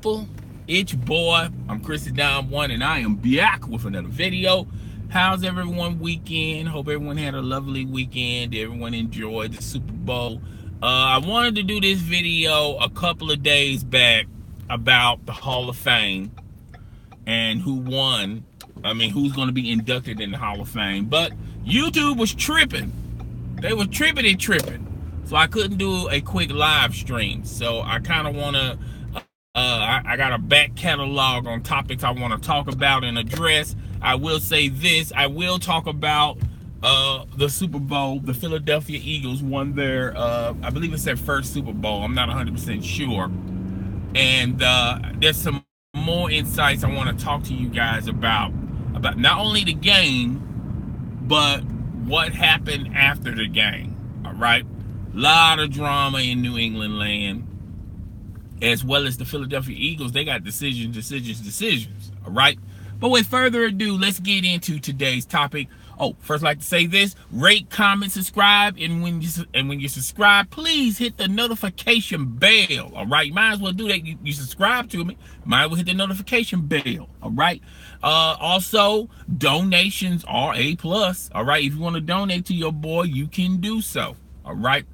people, it's your boy. I'm Chris Dom One, and I am back with another video. How's everyone weekend? Hope everyone had a lovely weekend. Everyone enjoyed the Super Bowl. I wanted to do this video a couple of days back about the Hall of Fame and who won. I mean, who's going to be inducted in the Hall of Fame. But YouTube was tripping. They were tripping and tripping. So I couldn't do a quick live stream. So I kind of want to, I got a back catalog on topics I want to talk about and address. I will say this, I will talk about the Super Bowl. The Philadelphia Eagles won their, I believe it's their first Super Bowl. I'm not 100% sure. And there's some more insights I want to talk to you guys about not only the game, but what happened after the game, all right? A lot of drama in New England land, as well as the Philadelphia Eagles. They got decisions, all right? But with further ado, let's get into today's topic. Oh, first I'd like to say this: rate, comment, subscribe, and when you subscribe, please hit the notification bell. All right, might as well do that. You subscribe to me, might as well hit the notification bell. All right. Also, donations are a plus. All right, if you want to donate to your boy, you can do so. All right.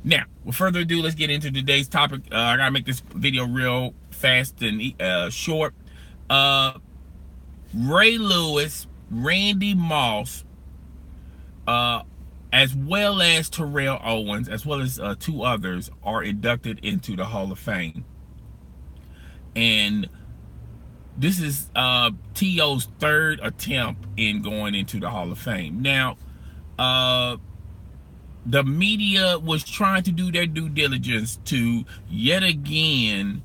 Now, with further ado, let's get into today's topic. I gotta make this video real fast and short. Ray Lewis, Randy Moss, as well as Terrell Owens, as well as two others, are inducted into the Hall of Fame. And this is T.O.'s third attempt in going into the Hall of Fame. Now, the media was trying to do their due diligence to yet again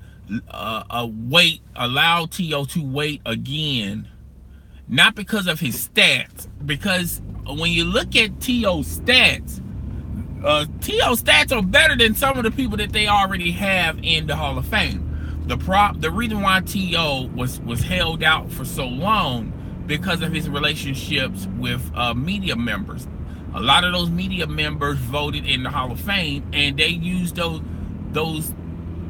allow T.O. to wait again. Not because of his stats, because when you look at T.O.'s stats, T.O.'s stats are better than some of the people that they already have in the Hall of Fame. The reason why T.O. was held out for so long because of his relationships with media members. A lot of those media members voted in the Hall of Fame, and they used those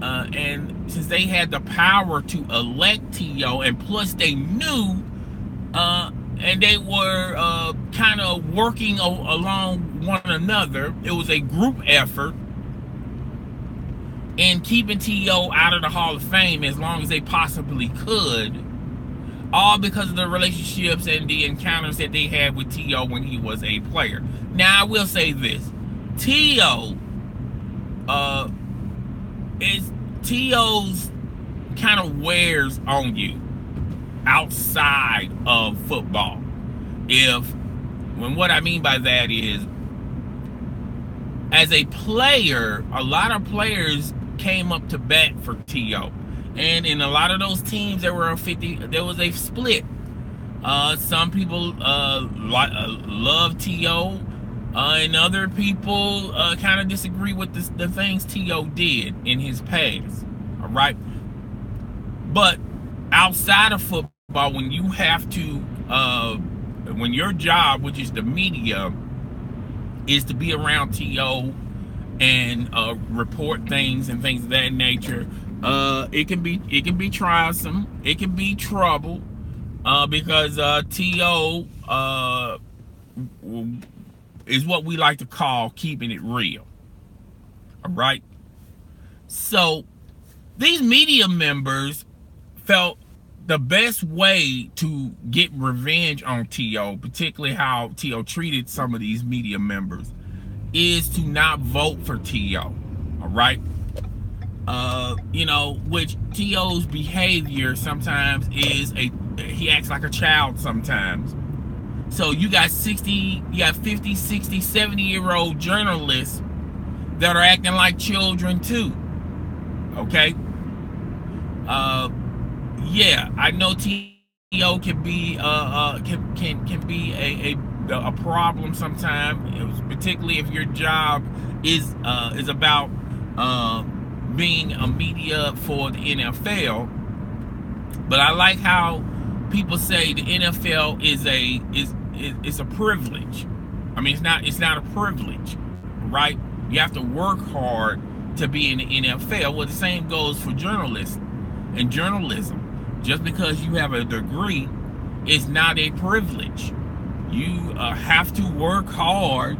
and since they had the power to elect T.O., and plus they knew and they were kind of working along one another. It was a group effort in keeping T.O. out of the Hall of Fame as long as they possibly could, all because of the relationships and the encounters that they had with T.O. when he was a player. Now, I will say this. T.O. T.O.'s kind of wears on you outside of football. What I mean by that is, as a player, a lot of players came up to bat for T.O. And in a lot of those teams, there was a split. Some people love T.O. And other people kind of disagree with the things T.O. did in his past. All right. But outside of football, when you have to, when your job, which is the media, is to be around T.O. and report things and things of that nature, it can be troublesome. It can be trouble because T.O. is what we like to call keeping it real. All right. So these media members felt the best way to get revenge on T.O., particularly how T.O. treated some of these media members, is to not vote for T.O. All right. You know, which T.O.'s behavior sometimes is he acts like a child sometimes. So you got 50, 60, 70-year-old journalists that are acting like children too. Okay. Yeah, I know T.O. can be can be a problem sometimes, particularly if your job is about being a media for the NFL. But I like how people say the NFL is a privilege. I mean, it's not a privilege, right? You have to work hard to be in the NFL. Well, the same goes for journalists. in journalism. Just because you have a degree is not a privilege. You have to work hard,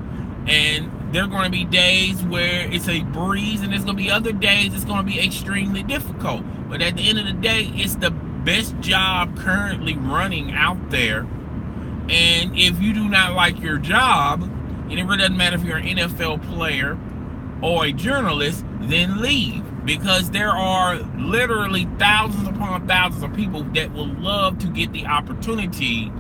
and there are going to be days where it's a breeze, and there's going to be other days it's going to be extremely difficult. But at the end of the day, it's the best job currently running out there. And if you do not like your job, and it really doesn't matter if you're an NFL player or a journalist, then leave. Because there are literally thousands upon thousands of people that will love to get the opportunity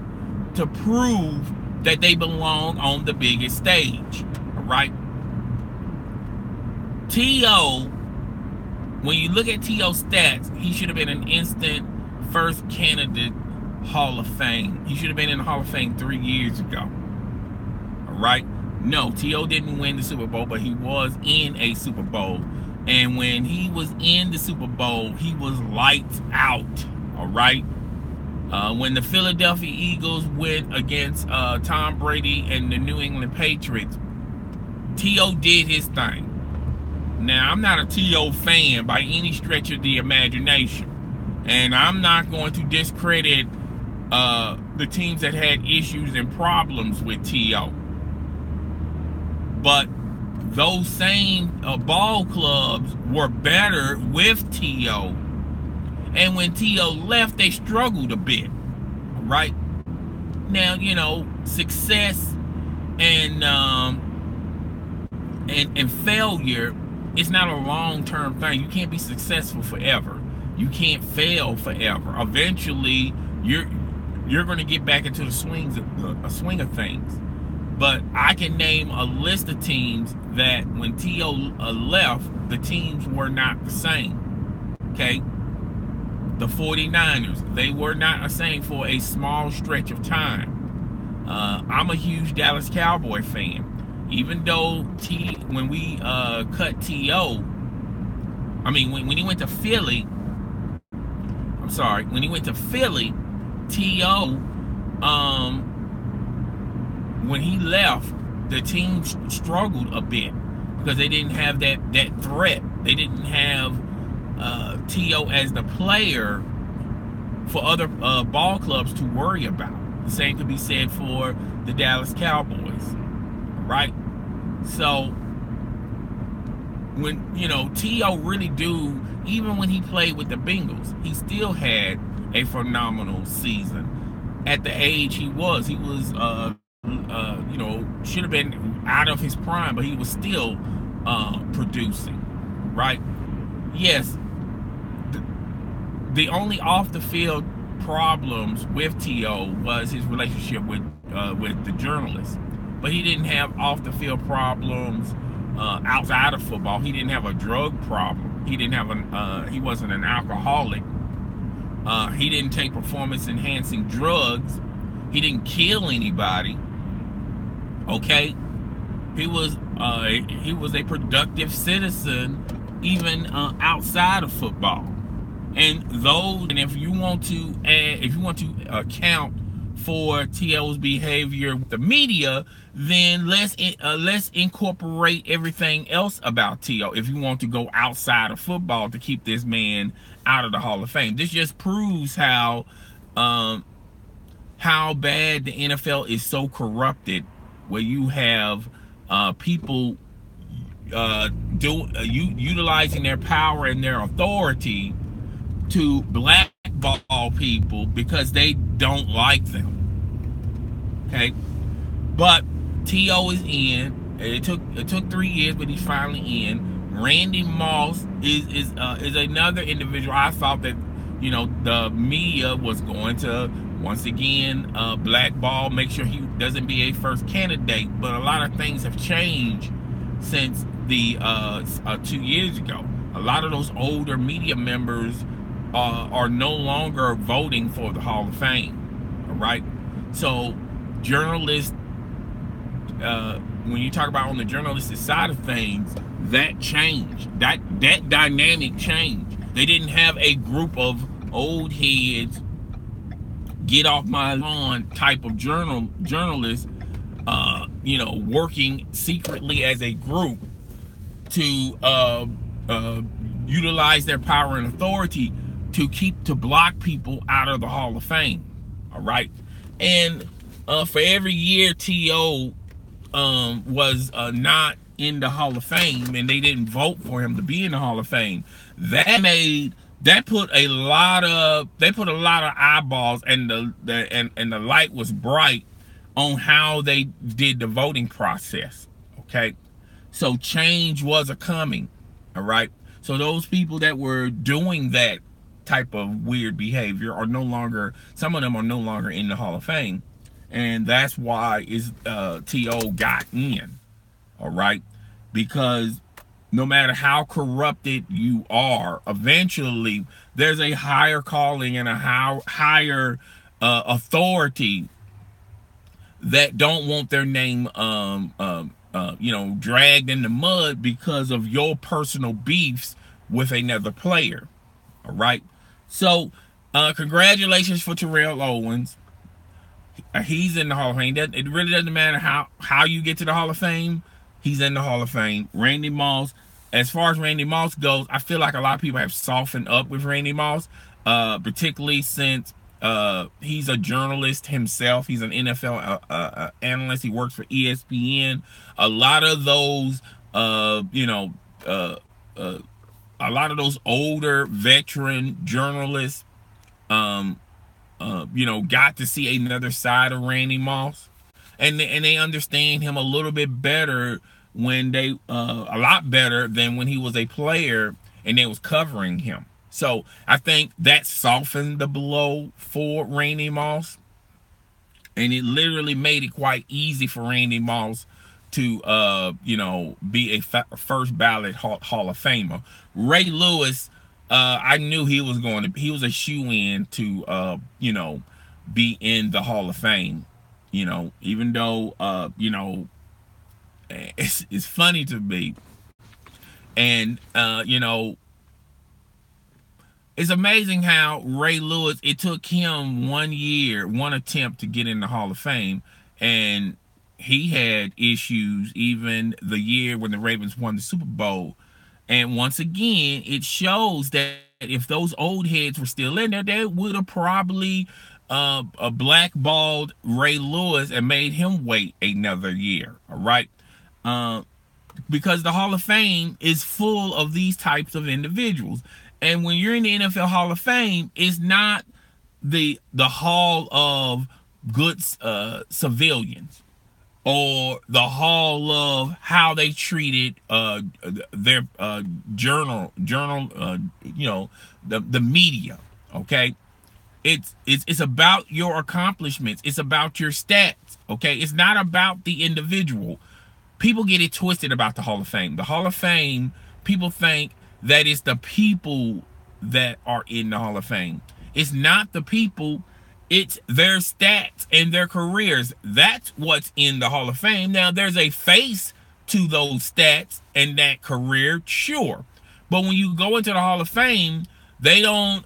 to prove that they belong on the biggest stage. All right? T.O., when you look at T.O.'s stats, he should have been an instant first candidate Hall of Fame. He should have been in the Hall of Fame 3 years ago. All right? No, T.O. didn't win the Super Bowl, but he was in a Super Bowl. And when he was in the Super Bowl, he was lights out. All right? When the Philadelphia Eagles went against Tom Brady and the New England Patriots, T.O. did his thing. Now, I'm not a T.O. fan by any stretch of the imagination. And I'm not going to discredit the teams that had issues and problems with T.O. But those same ball clubs were better with T.O. And when T.O. left, they struggled a bit. Right? Now, you know, success and failure is not a long-term thing. You can't be successful forever. You can't fail forever. Eventually, you're going to get back into the swing of things. But I can name a list of teams that when T.O. left, the teams were not the same. Okay? The 49ers, they were not the same for a small stretch of time. I'm a huge Dallas Cowboy fan. Even though when we cut T.O., I mean, when he went to Philly, when he went to Philly, T.O., when he left, the team struggled a bit because they didn't have that threat. They didn't have T.O. as the player for other ball clubs to worry about. The same could be said for the Dallas Cowboys, right? So when, you know, T.O. really even when he played with the Bengals, he still had a phenomenal season. At the age he was you know, should have been out of his prime, but he was still producing, right? Yes, the only off the field problems with T.O. was his relationship with the journalists, but he didn't have off the field problems outside of football. He didn't have a drug problem. He didn't have he wasn't an alcoholic. He didn't take performance enhancing drugs. He didn't kill anybody. Okay, he was a productive citizen even outside of football. And if you want to account for T.O.'s behavior with the media, then let's incorporate everything else about T.O. if you want to go outside of football to keep this man out of the Hall of Fame. This just proves how bad the NFL is so corrupted, where you have people utilizing their power and their authority to blackball people because they don't like them. Okay, but T.O. is in. It took 3 years, but he's finally in. Randy Moss is another individual. I thought that, you know, the media was going to once again blackball, make sure he doesn't be a first candidate. But a lot of things have changed since the 2 years ago. A lot of those older media members are no longer voting for the Hall of Fame. All right, so journalists, when you talk about on the journalistic side of things, that changed. That dynamic changed. They didn't have a group of old heads, get off my lawn type of journalists, you know, working secretly as a group to utilize their power and authority. to block people out of the Hall of Fame. All right. And for every year T.O. was not in the Hall of Fame and they didn't vote for him to be in the Hall of Fame, that put a lot of eyeballs, and the light was bright on how they did the voting process. Okay, so change was a coming. All right, so those people that were doing that type of weird behavior are no longer, some of them are no longer in the Hall of Fame, and that's why T.O. got in. All right, because no matter how corrupted you are, eventually there's a higher calling and a higher authority that don't want their name dragged in the mud because of your personal beefs with another player. All right, so congratulations for Terrell Owens. He's in the Hall of Fame. It really doesn't matter how you get to the Hall of Fame. He's in the Hall of Fame. Randy Moss, as far as Randy Moss goes, I feel like a lot of people have softened up with Randy Moss, particularly since he's a journalist himself. He's an NFL analyst. He works for ESPN. A lot of those, a lot of those older veteran journalists, got to see another side of Randy Moss, and they understand him a little bit better when they a lot better than when he was a player and they was covering him. So I think that softened the blow for Randy Moss, and it literally made it quite easy for Randy Moss to be a first ballot Hall of Famer. Ray Lewis, I knew he was a shoe-in to be in the Hall of Fame, even though it's funny to me, and it's amazing how Ray Lewis, it took him 1 year, one attempt to get in the Hall of Fame, and he had issues even the year when the Ravens won the Super Bowl. And once again, it shows that if those old heads were still in there, they would have probably blackballed Ray Lewis and made him wait another year. All right, because the Hall of Fame is full of these types of individuals. And when you're in the NFL Hall of Fame, it's not the hall of good civilians, or the hall of how they treated their the media. Okay, it's about your accomplishments. It's about your stats. Okay, it's not about the individual. People get it twisted about the Hall of Fame. The Hall of Fame, people think that it's the people that are in the Hall of Fame. It's not the people. It's their stats and their careers. That's what's in the Hall of Fame. Now, there's a face to those stats and that career, sure. But when you go into the Hall of Fame, they don't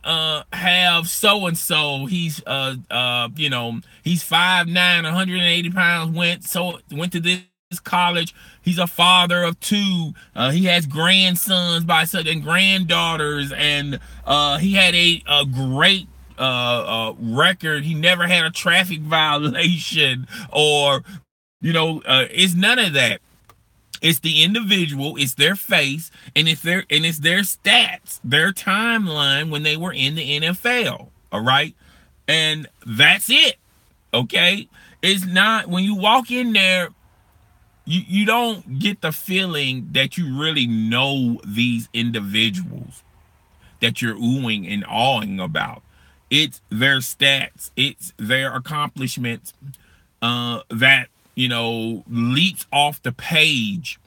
have so-and-so. He's, he's 5'9", 180 pounds, went to this college. He's a father of 2. He has grandsons by certain granddaughters, and he had a great record. He never had a traffic violation, or it's none of that. It's the individual, it's their face, and it's their stats, their timeline when they were in the NFL. All right, and that's it. Okay, it's not, when you walk in there, you don't get the feeling that you really know these individuals that you're oohing and awing about. It's their stats, it's their accomplishments that leaps off the page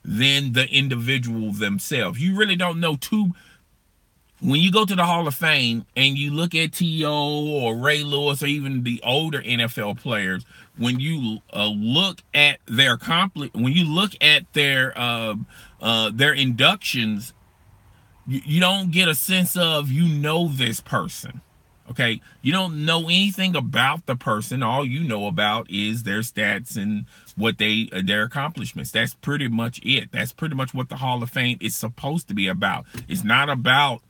than the individual themselves. You really don't know when you go to the Hall of Fame and you look at T.O. or Ray Lewis or even the older NFL players, when you look at their when you look at their inductions, you don't get a sense of this person. Okay, you don't know anything about the person. All you know about is their stats and what their accomplishments. That's pretty much it. That's pretty much what the Hall of Fame is supposed to be about. It's not about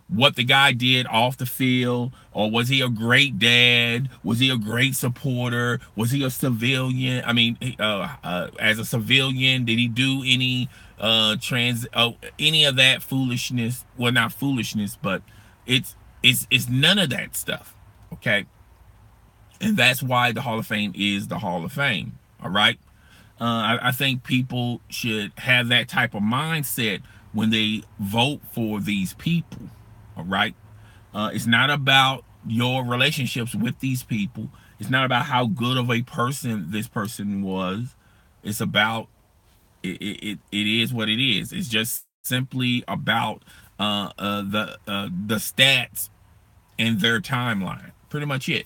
what the guy did off the field, or was he a great dad? Was he a great supporter? Was he a civilian? I mean, as a civilian, did he do any any of that foolishness? Well, not foolishness, but it's none of that stuff. Okay, and that's why the Hall of Fame is the Hall of Fame. All right. I think people should have that type of mindset when they vote for these people. All right. It's not about your relationships with these people. It's not about how good of a person this person was. It's about it is what it is. It's just simply about the stats and their timeline. Pretty much it.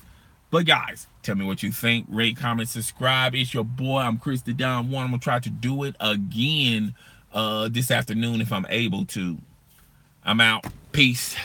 But guys, tell me what you think. Rate, comment, subscribe. It's your boy. I'm Chris the Don One. I'm gonna try to do it again this afternoon if I'm able to. I'm out. Peace.